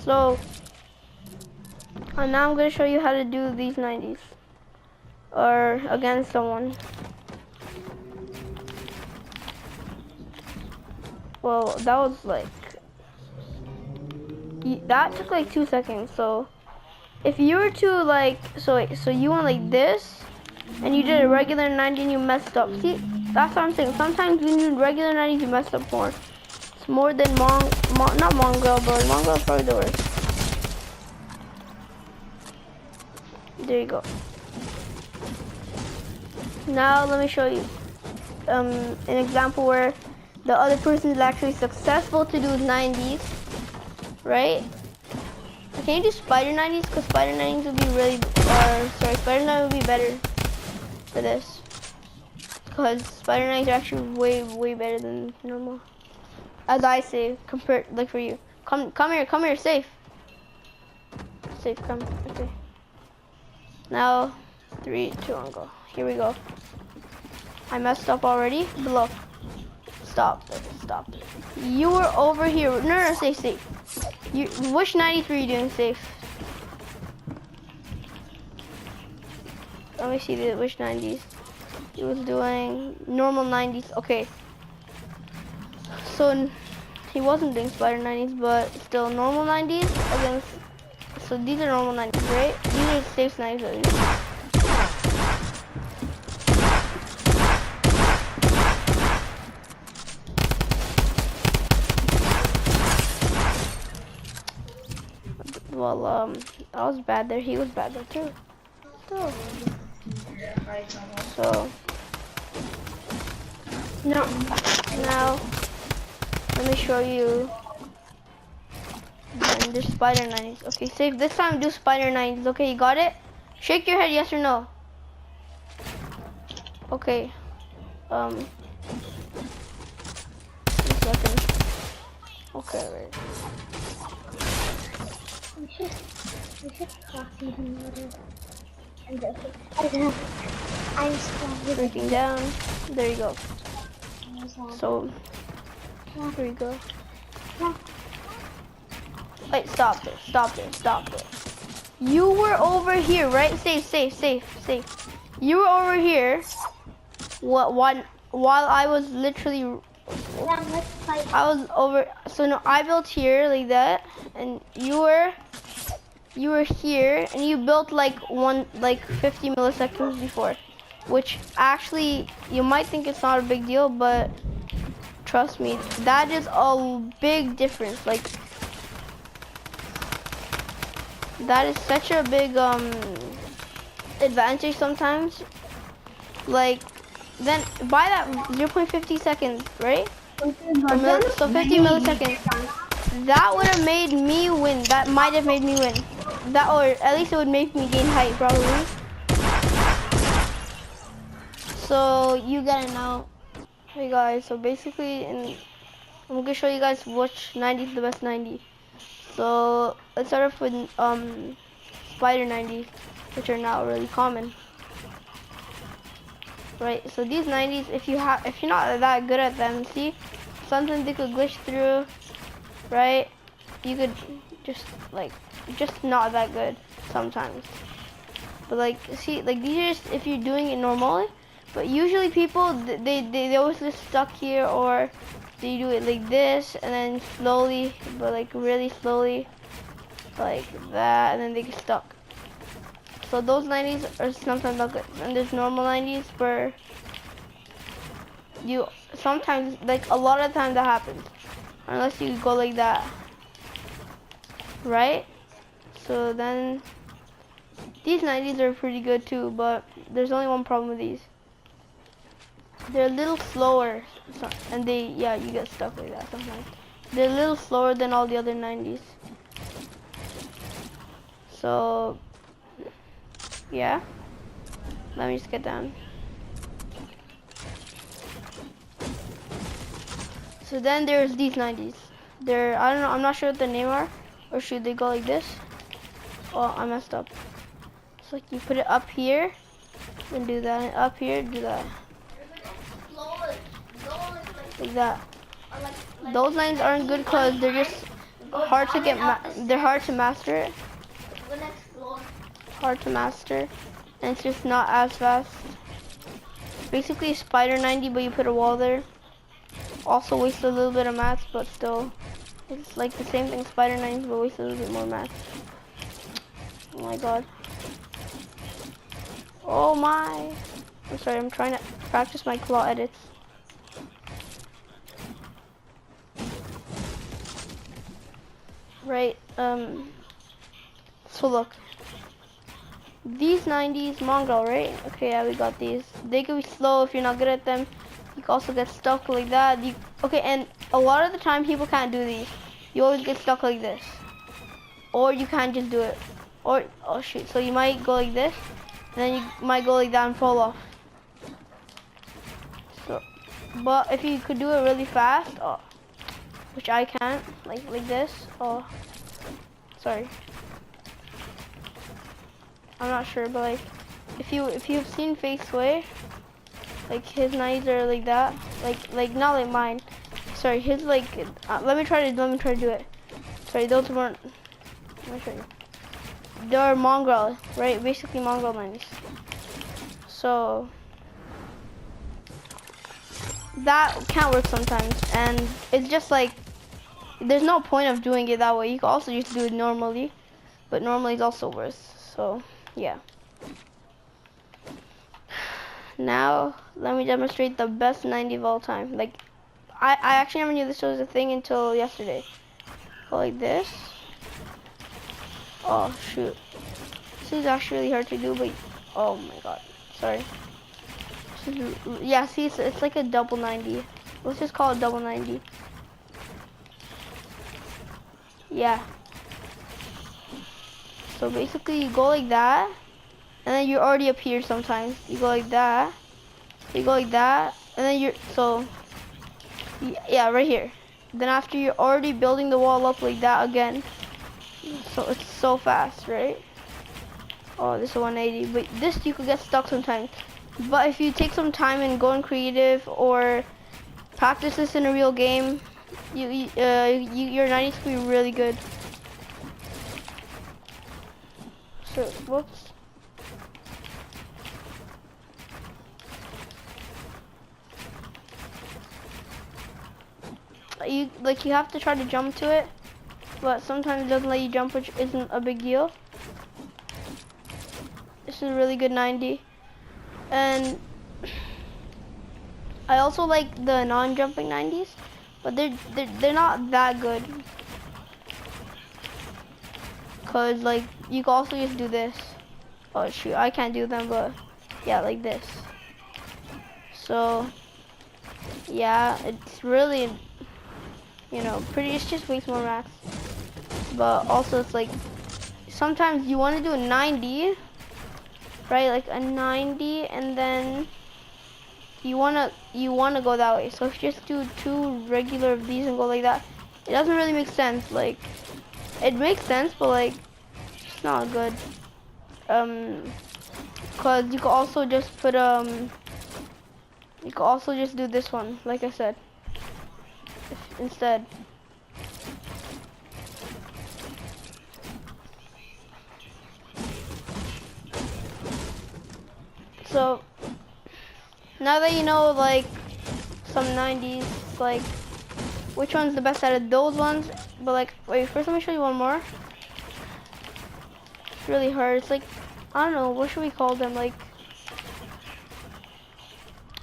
So, and now I'm gonna show you how to do these 90s. Or against someone. Well, that was like, that took like 2 seconds. So, if you were to like, so you went like this, and you did a regular 90 and you messed up. See, that's what I'm saying. Sometimes when you do regular 90s, you messed up more. It's more than not mongrel, but mongrel is probably the worst. There you go. Now let me show you an example where the other person is actually successful to do 90s, right? Can you do spider 90s? Because spider 90s would be really, spider 90s would be better for this. Because spider 90s are actually way better than normal. As I say, compared, like for you. Come here, safe. Safe, come, okay. Now, 3, 2, 1, go. Here we go. I messed up already. Look. Stop it. You were over here. No, safe. Which 90s were you doing safe? Let me see which 90s. He was doing normal 90s. Okay. So he wasn't doing spider 90s, but still normal 90s against. So these are normal 90s, right? These are safe 90s at least. Well, I was bad there. He was bad there too. So no. Now let me show you. And there's spider 90s. Okay, safe. This time do spider 90s. Okay, you got it? Shake your head, yes or no. Okay. 1 second. Okay, wait. We should copy him later. I'm still breaking down. There you go. So there you go. Wait, stop it. You were over here, right? Safe. You were over here. While I was literally, I was over. So no, I built here like that, and you were here, and you built like 50 milliseconds before, which actually you might think it's not a big deal, but trust me, that is a big difference. Like that is such a big advantage sometimes. Like then by that 0.50 seconds, right? So 50 milliseconds. That would have made me win. That might have made me win. That, or at least it would make me gain height, probably. So you gotta know. Hey guys, so basically, I'm gonna show you guys which 90 is the best 90. So let's start off with spider 90s, which are now really common. Right. So these 90s, if you're not that good at them, see, sometimes they could glitch through. Right? You could just not that good sometimes. But like, see, like these are just if you're doing it normally. But usually people, they always get stuck here, or they do it like this and then slowly, but like really slowly, like that, and then they get stuck. So those 90s are sometimes not good. And there's normal 90s where you sometimes, like a lot of the time that happens. Unless you go like that, right? So then these 90s are pretty good too, but there's only one problem with these. They're a little slower, and you get stuck like that sometimes. They're a little slower than all the other 90s. So yeah, let me just get down. So then there's these 90s. I don't know, I'm not sure what the name are, or should they go like this? Oh, I messed up. It's like you put it up here, and do that, and up here, do that. Like that. Those lines aren't good because they're just hard to get. They're hard to master it. The next floor. Hard to master, and it's just not as fast. Basically, spider 90, but you put a wall there. Also waste a little bit of mats, but still, it's like the same thing. Spider 90, but waste a little bit more mats. Oh my god. Oh my. I'm sorry. I'm trying to practice my claw edits. Right, so look, these 90s Mongol, right? Okay, yeah, we got these. They can be slow if you're not good at them. You can also get stuck like that. Okay, and a lot of the time people can't do these. You always get stuck like this. Or you can't just do it. Or, oh shoot, so you might go like this, and then you might go like that and fall off. So, but if you could do it really fast, oh, which I can't, like this. Oh, sorry. I'm not sure, but like, if you've seen Fake Sway, like his 90s are like that, like not like mine. Sorry, his like. Let me try to do it. Sorry, those weren't. Let me show you. They're mongrel, right? Basically mongrel 90s. So that can't work sometimes, and it's just like. There's no point of doing it that way. You can also just do it normally, but normally is also worse. So, yeah. Now, let me demonstrate the best 90 of all time. Like, I actually never knew this was a thing until yesterday. Go like this. Oh, shoot. This is actually really hard to do, but, oh my god. Sorry. Yeah, see, it's like a double 90. Let's just call it double 90. Yeah. So basically you go like that, and then you're already up here sometimes. You go like that, you go like that, and then you're, so, yeah, right here. Then after you're already building the wall up like that again. So it's so fast, right? Oh, this is 180, but this you could get stuck sometimes. But if you take some time and go in creative or practice this in a real game, your 90s can be really good. So, whoops. You have to try to jump to it, but sometimes it doesn't let you jump, which isn't a big deal. This is a really good 90, and I also like the non-jumping 90s. But they're not that good, cause like you can also just do this. Oh shoot, I can't do them, but yeah, like this. So yeah, it's really, you know, pretty. It's just way more max. But also it's like sometimes you want to do a 90, right? Like a 90, and then you wanna go that way. So if you just do 2 regular of these and go like that, it doesn't really make sense. Like, it makes sense, but like, it's not good. Cause you can also just put you can also just do this one, like I said, instead. So now that you know like some 90s, like which one's the best out of those ones, but like wait, first let me show you one more. It's really hard. It's like, I don't know, what should we call them? Like,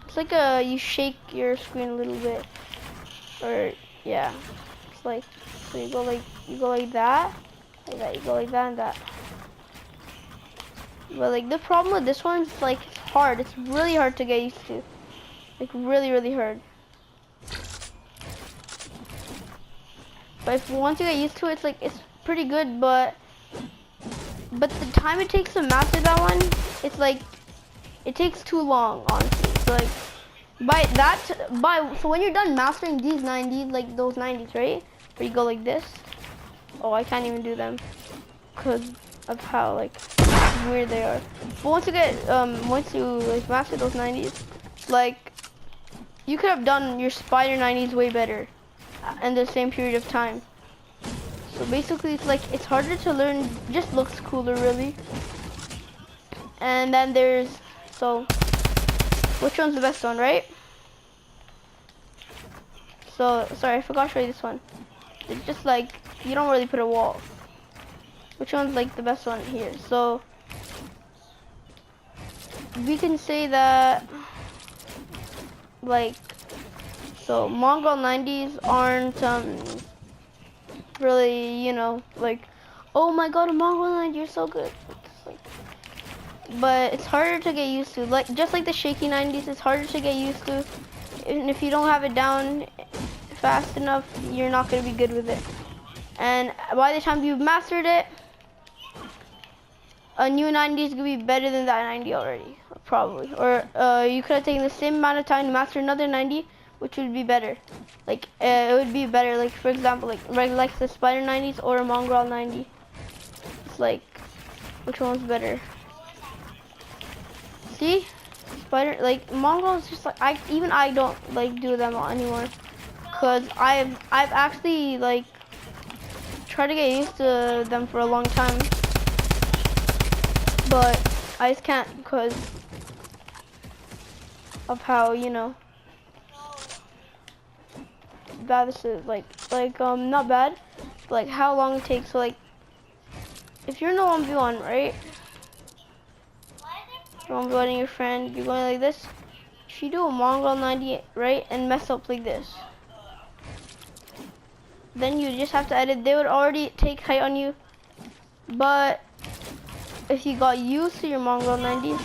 it's like you shake your screen a little bit, or yeah, it's like, so you go like that, you go like that and that. But like the problem with this one is like it's hard. It's really hard to get used to. Like really hard. But if once you get used to it, it's like it's pretty good. But the time it takes to master that one, it's like it takes too long, honestly. So like so when you're done mastering these 90s, like those 90s, right? Where you go like this. Oh, I can't even do them because of how like weird they are. But once you like master those 90s, like you could have done your spider 90s way better in the same period of time. So basically it's like, it's harder to learn, just looks cooler really. And then there's, so which one's the best one, right? So, sorry, I forgot to show you this one. It's just like, you don't really put a wall. Which one's like the best one here? So, we can say that, like, so Mongol 90s aren't really, you know, like, oh my god, a Mongol 90, you're so good. It's like, but it's harder to get used to. Like, just like the shaky 90s, it's harder to get used to. And if you don't have it down fast enough, you're not going to be good with it. And by the time you've mastered it, a new 90 is going to be better than that 90 already, probably. Or you could have taken the same amount of time to master another 90, which would be better. Like, it would be better, like, for example, like the Spider 90s or a Mongrel 90. It's like, which one's better? See? Spider, like, Mongrel is just like, even I don't, like, do them anymore. Because I've actually, like, tried to get used to them for a long time. But I just can't because of how, you know, bad this is. Like, not bad, but like how long it takes. So like, if you're in a 1v1, right? You're 1v1ing your friend, you're going like this. If you do a Mongol 90, right, and mess up like this, then you just have to edit. They would already take height on you, but if you got used to your Mongol 90s,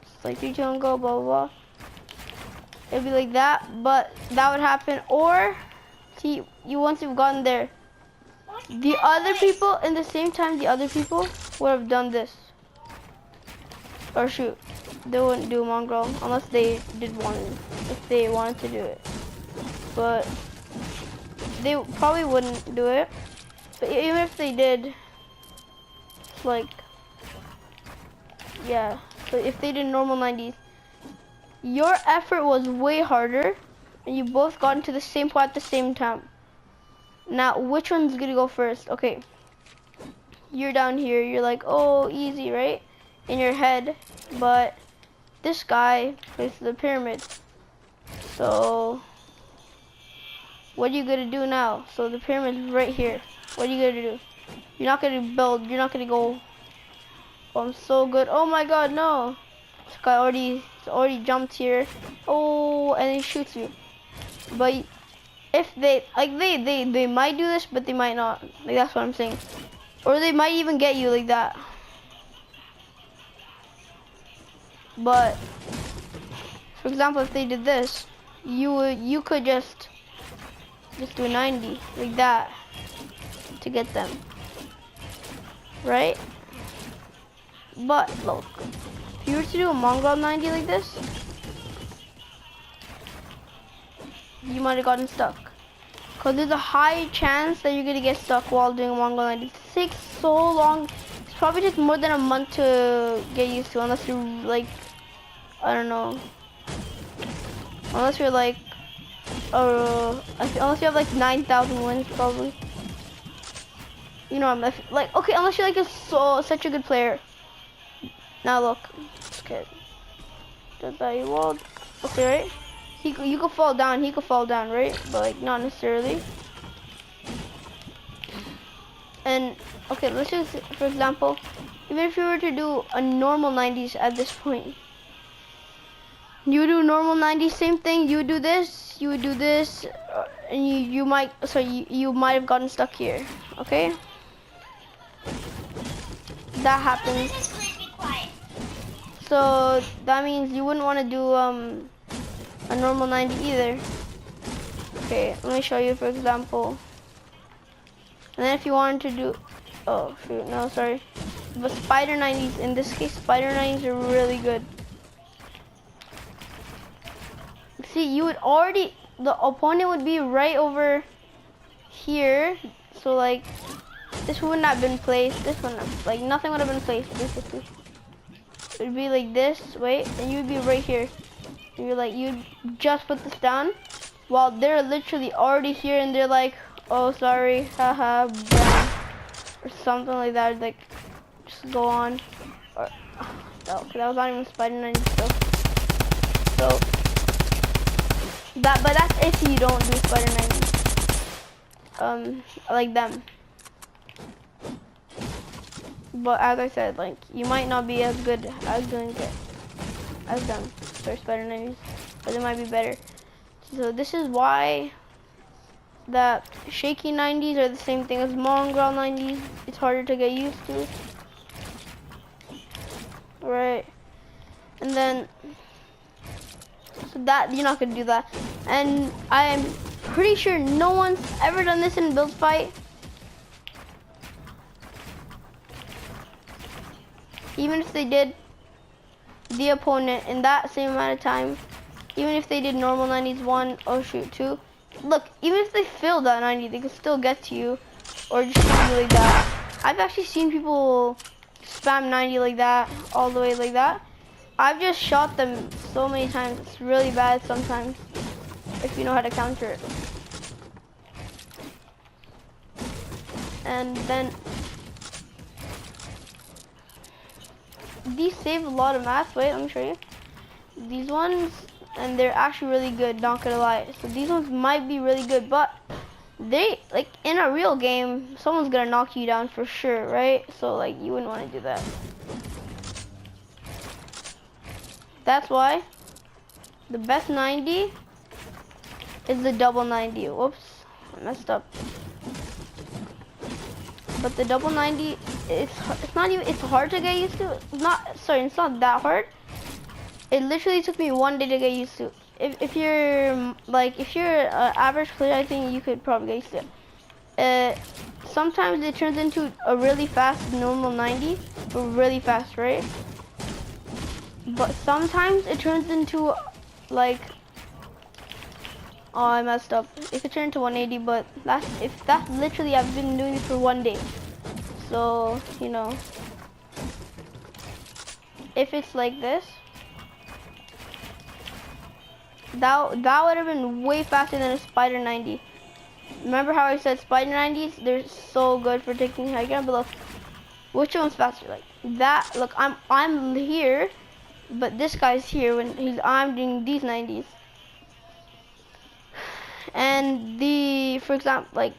it's like your jungle, blah blah blah. It'd be like that, but that would happen. Or see, once you've gotten there, the other people in the same time, the other people would have done this. Or shoot, they wouldn't do Mongrel unless they did want to, if they wanted to do it. But they probably wouldn't do it. But even if they did, like, yeah. So if they did normal 90s, your effort was way harder, and you both got into the same point at the same time. Now, which one's gonna go first? Okay, you're down here. You're like, oh, easy, right? In your head, but this guy places the pyramid. So what are you gonna do now? So the pyramid's right here. What are you gonna do? You're not gonna build. You're not gonna go, oh, I'm so good. Oh my god, no. This guy already jumped here. Oh, and he shoots you. But if they, like, they might do this, but they might not. Like, that's what I'm saying. Or they might even get you like that. But for example, if they did this, you could just do a 90 like that to get them, right? But look, if you were to do a Mongol 90 like this, you might have gotten stuck. Cause there's a high chance that you're gonna get stuck while doing a Mongol 90. It takes so long. It probably takes more than a month to get used to, unless you're like, I don't know. Unless you're like, unless you have like 9,000 wins, probably. You know, I'm like, okay, unless you're like such a good player. Now look, okay, does that evolve? Okay, right? You could fall down. He could fall down, right? But like, not necessarily. And okay, let's just, for example, even if you were to do a normal 90s at this point. You do normal 90, same thing. You do this, you would do this, and you might have gotten stuck here. Okay, that happens. So that means you wouldn't want to do a normal 90 either. Okay, let me show you, for example. And then if you wanted to do, oh shoot, no, sorry, but Spider 90s. In this case, Spider 90s are really good. See, you would already, the opponent would be right over here. So like, this would not have been placed. This one, like, nothing would have been placed, basically. it'd be like this, wait, and you'd be right here. And you're like, you'd just put this down, while they're literally already here, and they're like, oh, sorry, haha, bam, or something like that. Like, just go on. Or, no, that was not even Spider 90 stuff. So, but that's if you don't do Spider 90. Like them. But as I said, like, you might not be as good as doing it as them for Spider 90s, but it might be better. So this is why that shaky 90s are the same thing as mongrel 90s. It's harder to get used to. Right. And then, so that, you're not gonna do that. And I am pretty sure no one's ever done this in build fight. Even if they did, the opponent in that same amount of time, even if they did normal 90s 1, oh shoot, 2, look, even if they failed that 90, they could still get to you, or just shoot you like that. I've actually seen people spam 90 like that, all the way like that. I've just shot them so many times, it's really bad sometimes, if you know how to counter it. And then, these save a lot of math. Wait, let me show you. These ones, and they're actually really good, not gonna lie. So these ones might be really good, but they, like, in a real game, someone's gonna knock you down for sure, right? So, like, you wouldn't want to do that. That's why the best 90 is the double 90. Whoops, I messed up. But the double 90, it's not even, it's hard to get used to. It's not that hard. It literally took me 1 day to get used to. If you're like, if you're an average player, I think you could probably get used to it. Sometimes it turns into a really fast normal 90, but really fast, right? But sometimes it turns into like, oh, I messed up. It could turn into 180, but that's literally, I've been doing it for 1 day. So, you know, if it's like this, that would have been way faster than a Spider 90. Remember how I said Spider 90s? They're so good for taking high ground, but look, which one's faster? Like that. Look, I'm here, but this guy's here when I'm doing these 90s. And for example, like,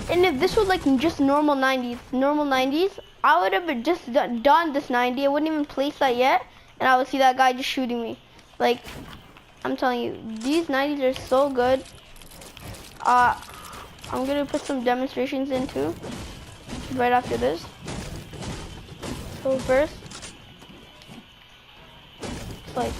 and if this was like just normal 90s, I would have just done this 90. I wouldn't even place that yet, and I would see that guy just shooting me. Like, I'm telling you, these 90s are so good. I'm gonna put some demonstrations in too, right after this. So first, it's like,